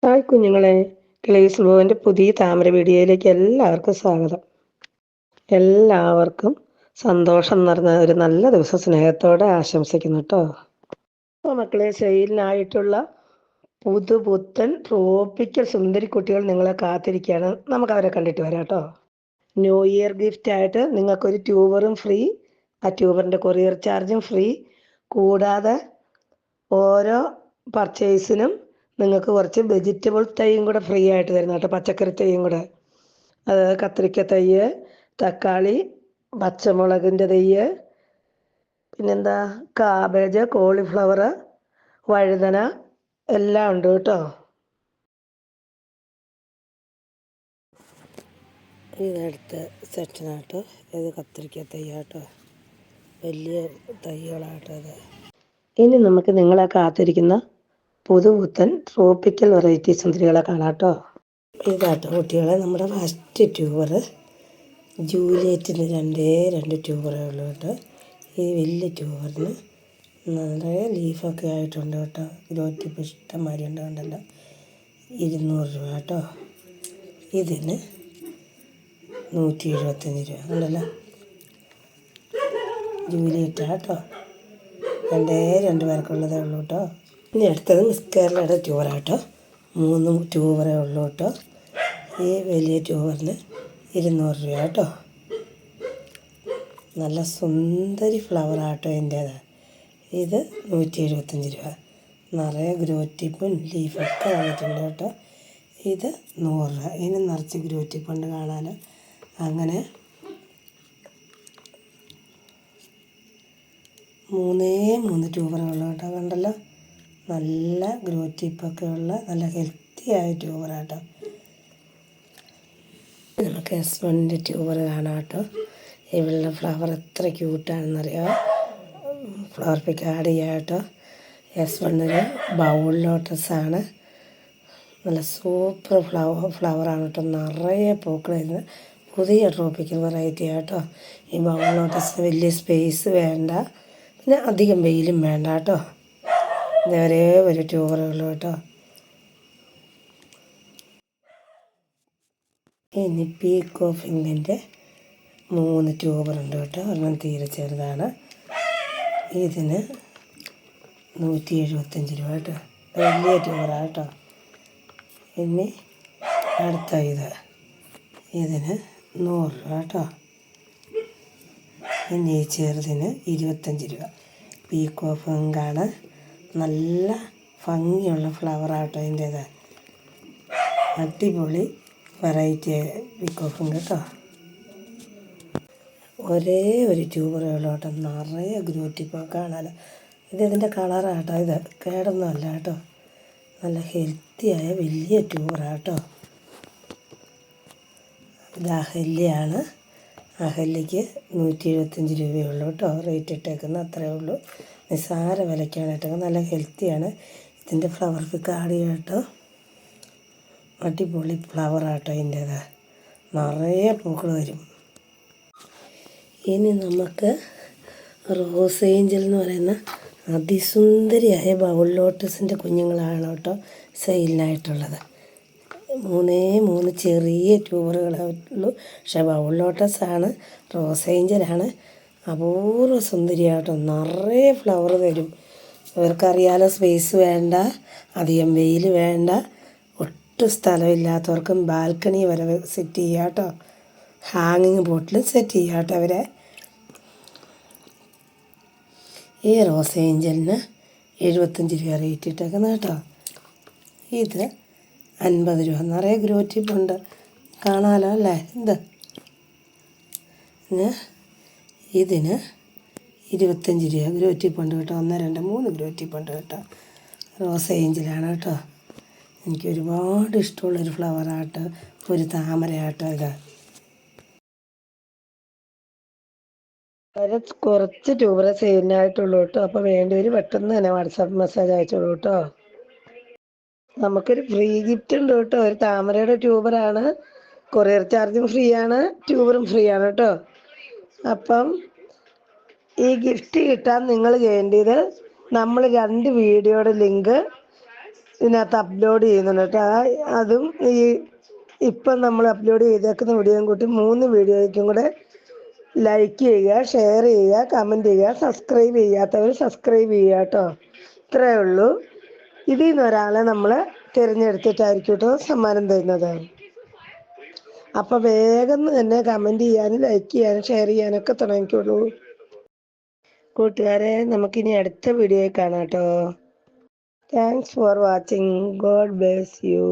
Hi കുഞ്ഞുങ്ങളെ, glaze ബ്ലോവിൻ്റെ പുതിയ താമര വീഡിയോയിലേക്ക് എല്ലാവർക്കും സ്വാഗതം. എല്ലാവർക്കും സന്തോഷം നിറഞ്ഞ ഒരു നല്ല ദിവസം സ്നേഹത്തോടെ ആശംസിക്കുന്നു കേട്ടോ. അപ്പോൾ മക്കളെ, സെയിലിനായിട്ടുള്ള പുതുപുത്തൻ ട്രോപ്പിക്കൽ സുന്ദരി കുട്ടികൾ നിങ്ങളെ കാത്തിരിക്കുകയാണ്. നമുക്ക് അവരെ കണ്ടിട്ട് വരാം കേട്ടോ. ന്യൂ ഇയർ ഗിഫ്റ്റ് ആയിട്ട് നിങ്ങൾക്കൊരു ട്യൂബറും ഫ്രീ, ആ ട്യൂബറിൻ്റെ കൊറിയർ ചാർജും ഫ്രീ. കൂടാതെ ഓരോ പർച്ചേസിനും നിങ്ങൾക്ക് കുറച്ച് വെജിറ്റബിൾ തൈയും കൂടെ ഫ്രീ ആയിട്ട് തരുന്ന കേട്ടോ. പച്ചക്കറി തൈയും കൂടെ, അതായത് കത്തിരിക്ക തൈ, തക്കാളി, പച്ചമുളകിൻ്റെ തൈ, പിന്നെന്താ കാബേജ്, കോളിഫ്ലവർ, വഴുതന എല്ലാം ഉണ്ട് കേട്ടോ. ഇതടുത്ത സെക്ഷനാട്ടോ. ഇത് കത്തിരിക്ക തൈയാട്ടോ, വലിയ തൈകളാട്ടോ ഇത്. ഇനി നമുക്ക് നിങ്ങളെ കാത്തിരിക്കുന്ന പുതുപുത്തൻ ട്രോപ്പിക്കൽ വെറൈറ്റി സുന്ദരികളെ കാണാം കേട്ടോ. ഇതാട്ടോ കുട്ടികളെ, നമ്മുടെ ഫസ്റ്റ് ട്യൂബർ ജൂലിയറ്റിന് രണ്ട് ട്യൂബറേ ഉള്ളൂ കേട്ടോ. ഈ വലിയ ട്യൂബറിന് നിറയെ ലീഫൊക്കെ ആയിട്ടുണ്ട് കേട്ടോ. ഗ്രോത്തിപ്പ് ഇഷ്ടംമാതിരി ഉണ്ടല്ലോ. 200 രൂപ കേട്ടോ. ഇതിന് 175 രൂപ ഉണ്ടല്ലോ. ജൂലിയറ്റാ കേട്ടോ. രണ്ട് പേർക്കുള്ളതേ ഉള്ളൂ കേട്ടോ. ഇനി അടുത്തത് മിസ് കേരളയുടെ ട്യൂബറാട്ടോ. 3 ട്യൂബറേ ഉള്ളൂ കേട്ടോ. ഈ വലിയ ട്യൂബറിന് 200 രൂപ കേട്ടോ. നല്ല സുന്ദരി ഫ്ലവറാട്ടോ ഇതിൻ്റേത്. ഇത് 175 രൂപ. നിറയെ ഗ്രോത്തിപ്പും ലീഫൊക്കെ വന്നിട്ടുണ്ട് കേട്ടോ. ഇത് 100 രൂപ. ഇതിന് നിറച്ച് ഗ്രോത്തിപ്പുണ്ട് കാണാൻ. അങ്ങനെ 3 ട്യൂബറുള്ളൂ കേട്ടോ. കണ്ടല്ലോ, നല്ല ഗ്രോത്തിപ്പൊക്കെ ഉള്ള നല്ല ഹെൽത്തിയായ ട്യൂബറാട്ടോ. നമുക്ക് S1 ട്യൂബർ കാണാം കേട്ടോ. ഇവളുടെ ഫ്ലവർ എത്ര ക്യൂട്ടാണെന്നറിയാമോ. ഫ്ലവർ പിക്ക് ആഡ് ചെയ്യാം കേട്ടോ. S1 bowl ലോട്ടസാണ്. നല്ല സൂപ്പർ ഫ്ലവറാണ് കേട്ടോ. നിറയെ പൂക്കൾ വരുന്ന പുതിയ ട്രോപ്പിക്കൽ വെറൈറ്റി കേട്ടോ. ഈ ബൗൾ ലോട്ടസിന് വലിയ സ്പേസ് വേണ്ട, പിന്നെ അധികം വെയിലും വേണ്ട കേട്ടോ. ഇത് ഒരേ ഒരു ട്യൂബറേ ഉള്ളൂ കേട്ടോ. ഇനി പീക്കോ ഫിങ്ങിൻ്റെ 3 ട്യൂബറുണ്ട് കേട്ടോ. ഒരെണ്ണം തീരെ ചെറുതാണ്. ഇതിന് 175 രൂപ കേട്ടോ. വലിയ ട്യൂബറാണ് കേട്ടോ. ഇനി അടുത്ത ഇതിന് 100 രൂപ കേട്ടോ. ഇനി ഈ ചെറുതിന് 25 രൂപ. പീക്കോ ഫിങ്കാണ്. നല്ല ഭംഗിയുള്ള ഫ്ലവറാട്ടോ ഇതിൻ്റേത്. അടിപൊളി വെറൈറ്റി പീക്കോ ഫിങ്ക് കേട്ടോ. ഒരേ ഒരു ട്യൂബറേ ഉള്ളൂ കേട്ടോ. നിറയെ ഗ്രോത്തിപ്പോൾ കാണാനോ. ഇതിൻ്റെ കളറാട്ടോ. ഇത് കേടൊന്നും അല്ല കേട്ടോ. നല്ല ഹെൽത്തിയായ വലിയ ട്യൂബറാട്ടോ. ഇത് അഹല്യയാണ്. അഹല്യയ്ക്ക് 175 രൂപയേ ഉള്ളൂ കേട്ടോ. റേറ്റ് ഇട്ടേക്കുന്നത് അത്രയേ ഉള്ളൂ. നിസ്സാര വിലയ്ക്കാണ് ഇട്ടേക്കുന്നത്. നല്ല ഹെൽത്തിയാണ്. ഇതിൻ്റെ ഫ്ലവർ പിക്ക് ആഡ് ചെയ്യാം കേട്ടോ. അടിപൊളി ഫ്ലവറാട്ടോ ഇതിൻ്റേത്. നിറയെ പൂക്കൾ വരും. ഇനി നമുക്ക് റോസ് ഏഞ്ചൽ എന്ന് പറയുന്ന അതിസുന്ദരിയായ ബൗൾ ലോട്ടസിൻ്റെ കുഞ്ഞുങ്ങളാണ് കേട്ടോ സെയിലിനായിട്ടുള്ളത്. 3 ചെറിയ ട്യൂബറുകളേ ഉള്ളൂ. പക്ഷേ ബൗൾ ലോട്ടസാണ്, റോസ് ഏഞ്ചലാണ്. അപൂർവ സുന്ദരിയാട്ടോ. നിറയെ ഫ്ലവർ തരും. ഇവർക്കറിയാലോ, സ്പേസ് വേണ്ട, അധികം വെയിൽ വേണ്ട. ഒട്ടും സ്ഥലമില്ലാത്തവർക്കും ബാൽക്കണി വരെ സെറ്റ് ചെയ്യാം കേട്ടോ. ഹാങ്ങിങ് ബോട്ടിലും സെറ്റ് ചെയ്യാം കേട്ടോ അവരെ. ഈ റോസ് ഏഞ്ചലിന് 75 രൂപ റേറ്റ് ഇട്ടേക്കുന്നത് കേട്ടോ. ഇത് 50 രൂപ. നിറയെ ഗ്രോത്തിപ്പുണ്ട് കാണാമല്ലോ അല്ലേ. ഇതിന് 25 രൂപ ഗ്രോത്തിപ്പുണ്ട് കേട്ടോ. 1, 2, 3 ഗ്രോത്തിപ്പുണ്ട് കേട്ടോ. റോസ് ഏഞ്ചലാണ് കേട്ടോ. എനിക്ക് ഒരുപാട് ഇഷ്ടമുള്ളൊരു ഫ്ലവറാട്ടോ, ഒരു താമരയാട്ടോ ഇത്. കുറച്ച് ട്യൂബറെ സെയിലിനായിട്ടുള്ളൂ കേട്ടോ. അപ്പോൾ വേണ്ടിയവർ പെട്ടെന്ന് തന്നെ വാട്സാപ്പ് മെസ്സേജ് അയച്ചോളൂ കേട്ടോ. നമുക്കൊരു ഫ്രീ ഗിഫ്റ്റ് ഉണ്ട് കേട്ടോ. ഒരു താമരയുടെ ട്യൂബറാണ്. കൊറിയർ ചാർജും ഫ്രീ ആണ്, ട്യൂബറും ഫ്രീ ആണ് കേട്ടോ. അപ്പം ഈ ഗിഫ്റ്റ് കിട്ടാൻ നിങ്ങൾ ചെയ്യേണ്ടത്, നമ്മൾ 2 വീഡിയോയുടെ ലിങ്ക് ഇതിനകത്ത് അപ്ലോഡ് ചെയ്യുന്നുണ്ട് കേട്ടോ. അതും ഈ ഇപ്പം നമ്മൾ അപ്ലോഡ് ചെയ്തേക്കുന്ന വീഡിയോയും കൂട്ടി 3 വീഡിയോയ്ക്കും കൂടെ ലൈക്ക് ചെയ്യുക, ഷെയർ ചെയ്യുക, കമൻറ്റ് ചെയ്യുക. സബ്സ്ക്രൈബ് ചെയ്യാത്തവർ സബ്സ്ക്രൈബ് ചെയ്യുക കേട്ടോ. ഇത്രയേ ഉള്ളൂ. ഇതിൽ നിന്ന് ഒരാളെ നമ്മൾ തിരഞ്ഞെടുത്തിട്ടായിരിക്കും കേട്ടോ സമ്മാനം തരുന്നത്. അപ്പോൾ വേഗം തന്നെ കമൻറ്റ് ചെയ്യാനും ലൈക്ക് ചെയ്യാനും ഷെയർ ചെയ്യാനൊക്കെ തുടങ്ങിക്കോളൂ കൂട്ടുകാരെ. നമുക്കിനി അടുത്ത വീഡിയോയിൽ കാണാം കേട്ടോ. Thanks for watching. God bless you.